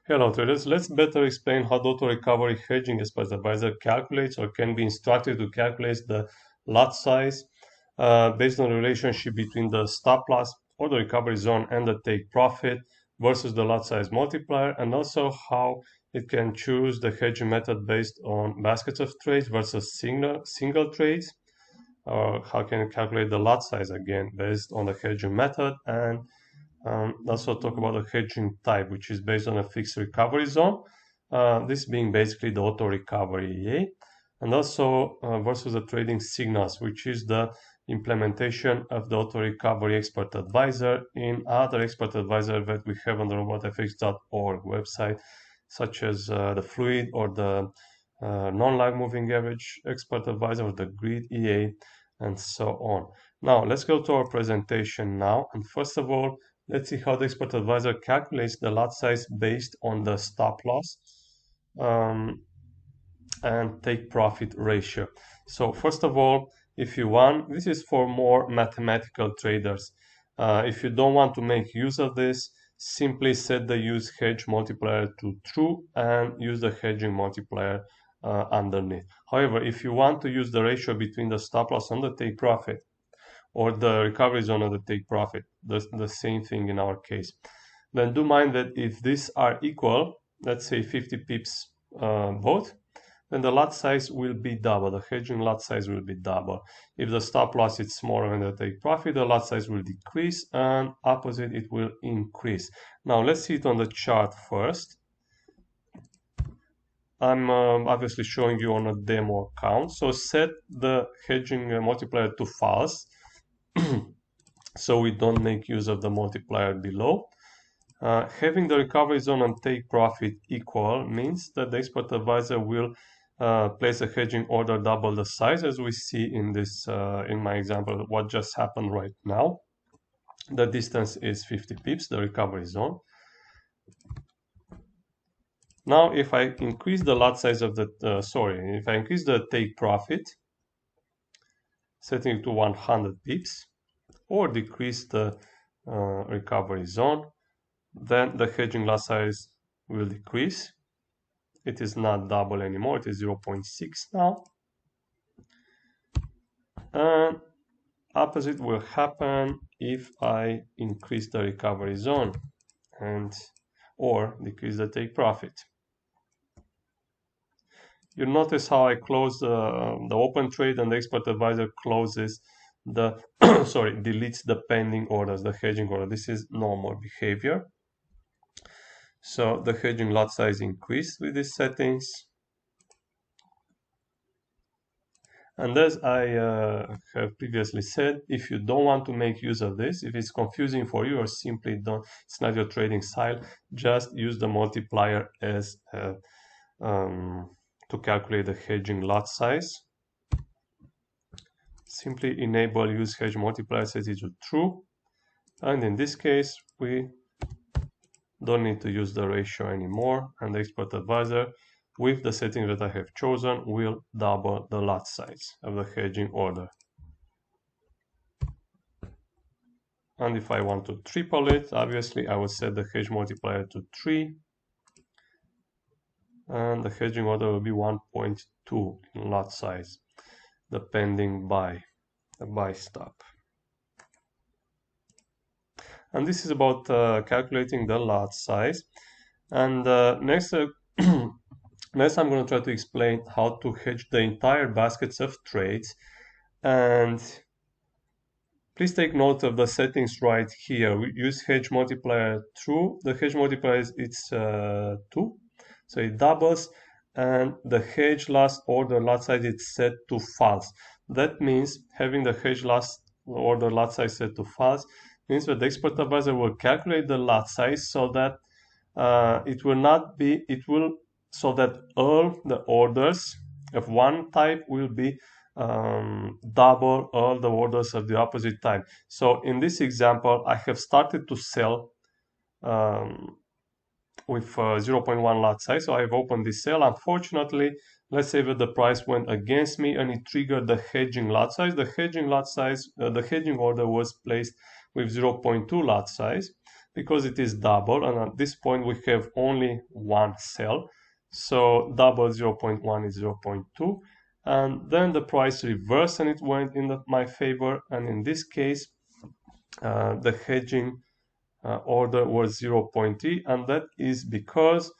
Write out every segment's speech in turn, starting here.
Hello traders, let's better explain how the auto recovery hedging expert advisor calculates or can be instructed to calculate the lot size based on the relationship between the stop loss or the recovery zone and the take profit versus the lot size multiplier, and also how it can choose the hedging method based on baskets of trades versus single trades, or how can it calculate the lot size again based on the hedging method, and also talk about the hedging type, which is based on a fixed recovery zone. This being basically the auto recovery EA, and also versus the trading signals, which is the implementation of the auto recovery expert advisor in other expert advisor that we have on the RobotFX.org website, such as the fluid or the non-lag moving average expert advisor or the grid EA, and so on. Now let's go to our presentation now, and first of all, let's see how the expert advisor calculates the lot size based on the stop loss and take profit ratio. So first of all, if you want, this is for more mathematical traders. If you don't want to make use of this, simply set the use hedge multiplier to true and use the hedging multiplier underneath. However, if you want to use the ratio between the stop loss and the take profit, or the recovery zone of the take profit, the same thing in our case, then do mind that if these are equal, let's say 50 pips both, then the lot size will be double. The hedging lot size will be double. If the stop loss is smaller than the take profit, the lot size will decrease, and opposite, it will increase. Now let's see it on the chart first. I'm obviously showing you on a demo account. So set the hedging multiplier to false, so we don't make use of the multiplier below. Having the recovery zone and take profit equal means that the expert advisor will place a hedging order double the size, as we see in this in my example, what just happened right now. The distance is 50 pips, the recovery zone. Now, if I increase the lot size of the if I increase the take profit, setting it to 100 pips, or decrease the recovery zone, then the hedging lot size will decrease. It is not double anymore, it is 0.6 now. And opposite will happen if I increase the recovery zone or decrease the take profit. You notice how I close the open trade, and the expert advisor closes the deletes the pending orders, the hedging order. This is normal behavior. So the hedging lot size increased with these settings. And as I have previously said, if you don't want to make use of this, if it's confusing for you or simply it's not your trading style, just use the multiplier as to calculate the hedging lot size. Simply enable use hedge multiplier, set it to true, and in this case we don't need to use the ratio anymore, and the expert advisor, with the setting that I have chosen, will double the lot size of the hedging order. And if I want to triple it, obviously I will set the hedge multiplier to 3, and the hedging order will be 1.2 in lot size, depending by the buy stop. And this is about calculating the lot size. And next I'm going to try to explain how to hedge the entire baskets of trades. And please take note of the settings right here. We use hedge multiplier true. The hedge multiplier is 2, so it doubles, and the hedge last order lot size is set to false. That means having the hedge last order lot size set to false means that the expert advisor will calculate the lot size so that so that all the orders of one type will be double all the orders of the opposite type. So in this example, I have started to sell with 0.1 lot size. So I've opened this sale. Unfortunately, let's say that the price went against me and it triggered the hedging lot size. The hedging lot size, the hedging order was placed with 0.2 lot size. because it is double, and at this point we have only one sell. So double 0.1 is 0.2, and then the price reversed and it went in my favor. And in this case, the hedging order was 0.3, and that is because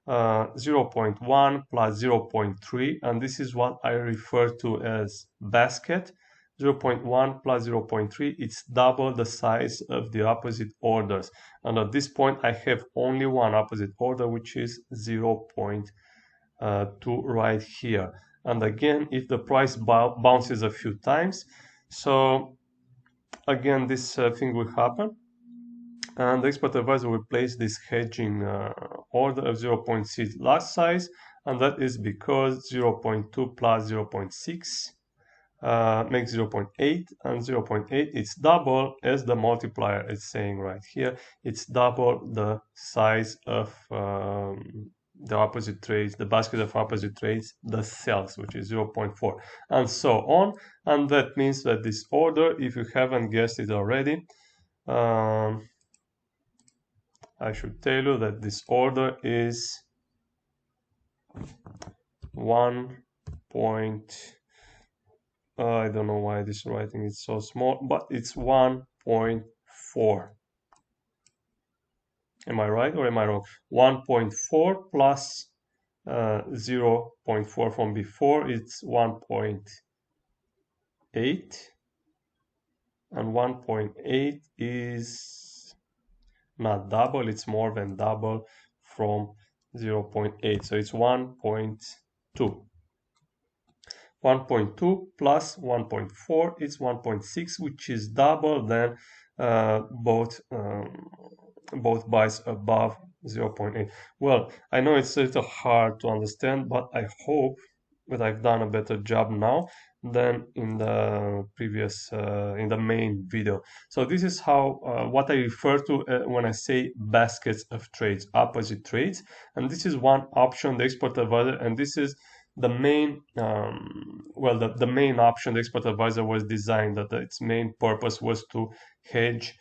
0.1 plus 0.3, and this is what I refer to as basket. 0.1 plus 0.3, it's double the size of the opposite orders. And at this point, I have only one opposite order, which is 0.2 right here. And again, if the price bounces a few times, so again, this thing will happen. And the expert advisor will place this hedging order of 0.6 lot size, and that is because 0.2 plus 0.6 makes 0.8, and 0.8 it's double, as the multiplier is saying right here, it's double the size of the opposite trades, the basket of opposite trades, the sells, which is 0.4, and so on. And that means that this order, if you haven't guessed it already, I should tell you that this order is 1. I don't know why this writing is so small, but it's 1.4. Am I right or am I wrong? 1.4 plus 0.4 from before, it's 1.8, and 1.8 is not double, it's more than double from 0.8, so it's 1.2. 1.2 plus 1.4 is 1.6, which is double than both buys above 0.8. Well, I know it's a little hard to understand, but I hope that I've done a better job now than in the previous in the main video. So this is how what I refer to when I say baskets of trades, opposite trades, and this is one option, the expert advisor, and this is the main the main option. The expert advisor was designed that its main purpose was to hedge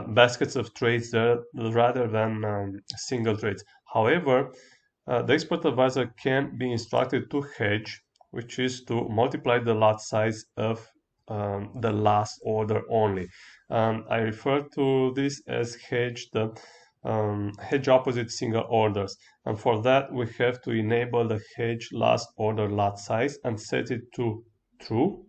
baskets of trades rather than single trades. However, the expert advisor can be instructed to hedge, which is to multiply the lot size of the last order only. I refer to this as hedge opposite single orders. And for that, we have to enable the hedge last order lot size and set it to true.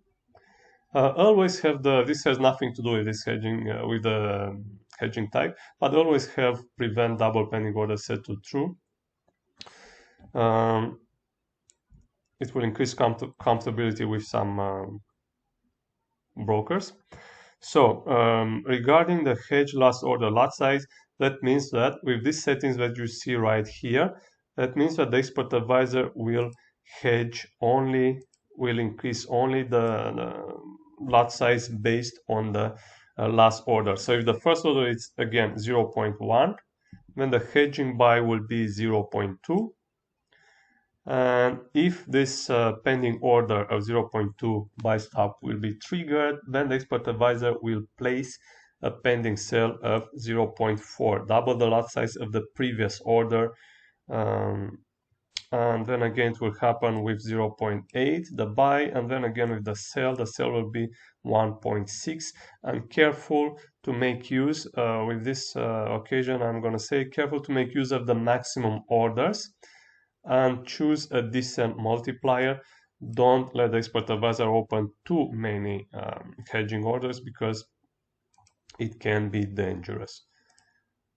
Always have this has nothing to do with this hedging, with the hedging type, but always have prevent double pending order set to true. It will increase comfortability with some brokers. So regarding the hedge last order lot size, that means that with these settings that you see right here, that means that the expert advisor will increase only the lot size based on the last order. So if the first order is again 0.1, then the hedging buy will be 0.2. And if this pending order of 0.2 buy stop will be triggered, then the expert advisor will place a pending sell of 0.4, double the lot size of the previous order. And then again it will happen with 0.8, the buy, and then again with the sell will be 1.6. And careful to make use, with this occasion I'm going to say, careful to make use of the maximum orders and choose a decent multiplier. Don't let the expert advisor open too many hedging orders, because it can be dangerous.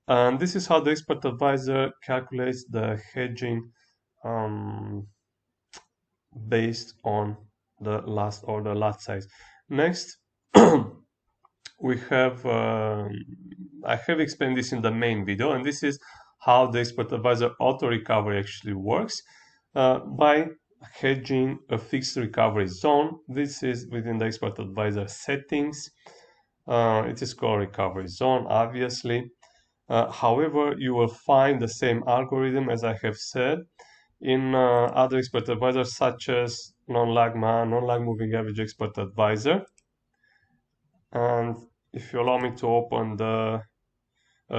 And this is how the expert advisor calculates the hedging based on the last order lot size. Next, we have I have explained this in the main video, and this is how the expert advisor auto recovery actually works by hedging a fixed recovery zone. This is within the expert advisor settings. It is called recovery zone, obviously. However, you will find the same algorithm, as I have said, in other expert advisors, such as non-lag moving average expert advisor. And if you allow me to open the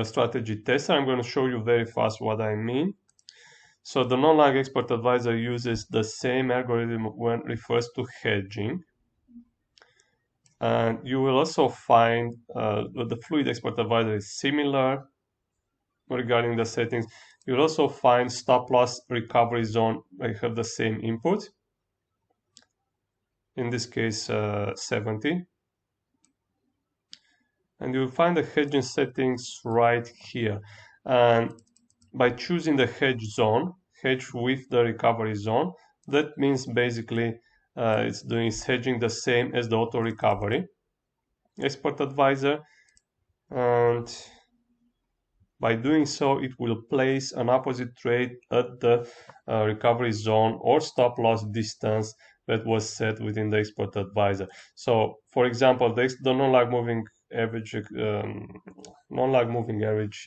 strategy tester. I'm going to show you very fast what I mean. So the non-lag expert advisor uses the same algorithm when it refers to hedging. And you will also find the fluid expert advisor is similar regarding the settings. You'll also find stop loss recovery zone. I have the same input. In this case, 70. And you'll find the hedging settings right here. And by choosing the hedge zone, hedge with the recovery zone, that means basically it's hedging the same as the auto recovery expert advisor. And by doing so, it will place an opposite trade at the recovery zone or stop loss distance that was set within the expert advisor. So, for example, the non-lag moving average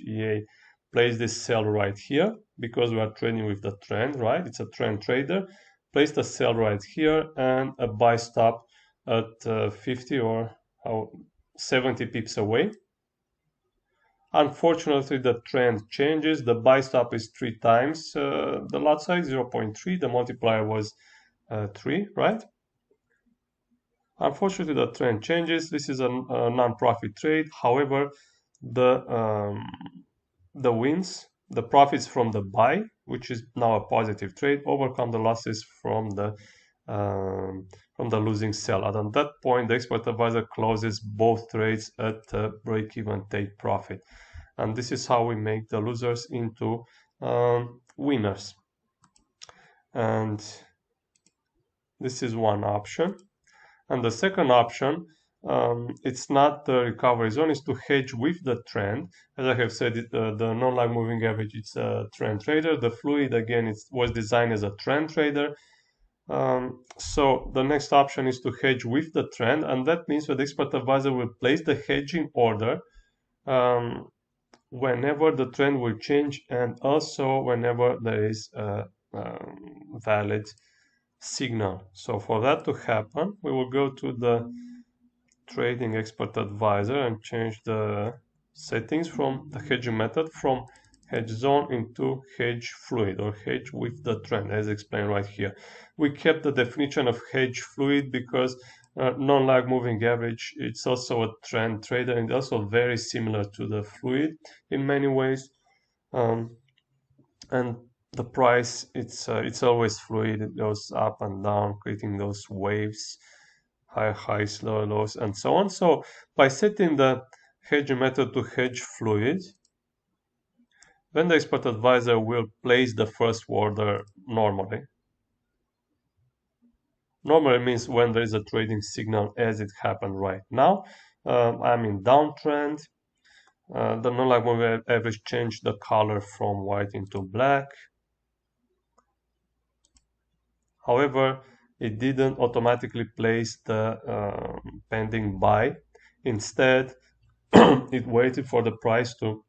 EA place this sell right here because we are trading with the trend, right? It's a trend trader. Place the sell right here and a buy stop at 50 or 70 pips away. Unfortunately, the trend changes. The buy stop is 3 times the lot size, 0.3. The multiplier was 3, right? Unfortunately, the trend changes. This is a non-profit trade. However, the profits from the buy, which is now a positive trade, overcome the losses from the losing sell. And at that point, the expert advisor closes both trades at break-even take profit. And this is how we make the losers into winners. And this is one option. And the second option, it's not the recovery zone, it's to hedge with the trend. As I have said, the non-lag moving average, it's a trend trader. The fluid, again, it was designed as a trend trader. So the next option is to hedge with the trend, and that means that the expert advisor will place the hedging order whenever the trend will change and also whenever there is a valid signal. So for that to happen, we will go to the trading expert advisor and change the settings from the hedging method from hedge zone into hedge fluid or hedge with the trend, as explained right here. We kept the definition of hedge fluid because non-lag moving average, it's also a trend trader and also very similar to the fluid in many ways. And the price, it's always fluid. It goes up and down, creating those waves, high highs, low lows, and so on. So by setting the hedging method to hedge fluid, then the expert advisor will place the first order normally. Normally means when there is a trading signal as it happened right now. I'm in downtrend. The non-lag moving average changed the color from white into black. However, it didn't automatically place the pending buy. Instead, it waited for the price to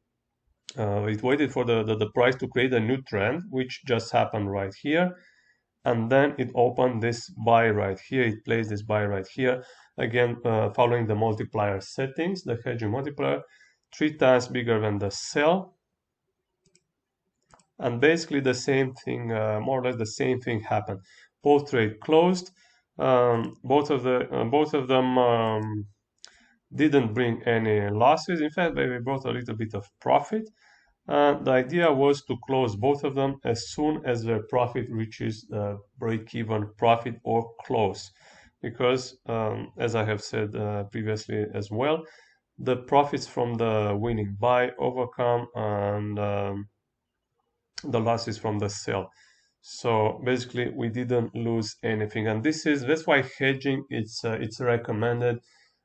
the price to create a new trend, which just happened right here. And then it opened this buy right here. It placed this buy right here. Again, following the multiplier settings, the hedging multiplier, 3 times bigger than the sell. And basically the same thing, more or less the same thing happened. Both trade closed. Both of them didn't bring any losses. In fact, they brought a little bit of profit. The idea was to close both of them as soon as their profit reaches break-even profit or close. Because, as I have said previously as well, the profits from the winning buy overcome and the losses from the sell. So basically, we didn't lose anything, and that's why hedging it's recommended,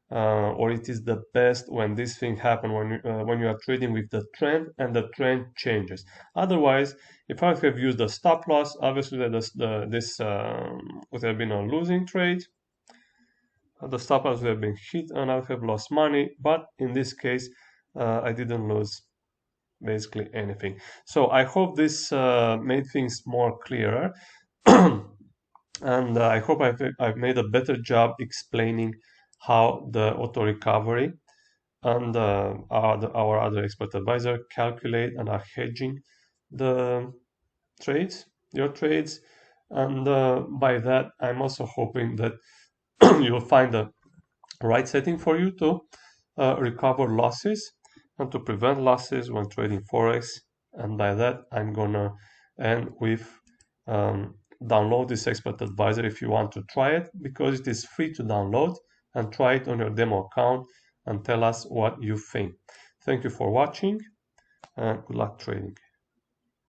or it is the best when this thing happens when you are trading with the trend and the trend changes. Otherwise, if I have used a stop loss, obviously this would have been a losing trade. The stop loss would have been hit, and I would have lost money. But in this case, I didn't lose basically anything. So I hope this made things more clearer, and I hope I've made a better job explaining how the auto recovery and our other expert advisor calculate and are hedging the trades, your trades. And by that, I'm also hoping that you'll find the right setting for you to recover losses and to prevent losses when trading Forex. And by that, I'm gonna end with download this expert advisor if you want to try it, because it is free to download, and try it on your demo account and tell us what you think. Thank you for watching and good luck trading.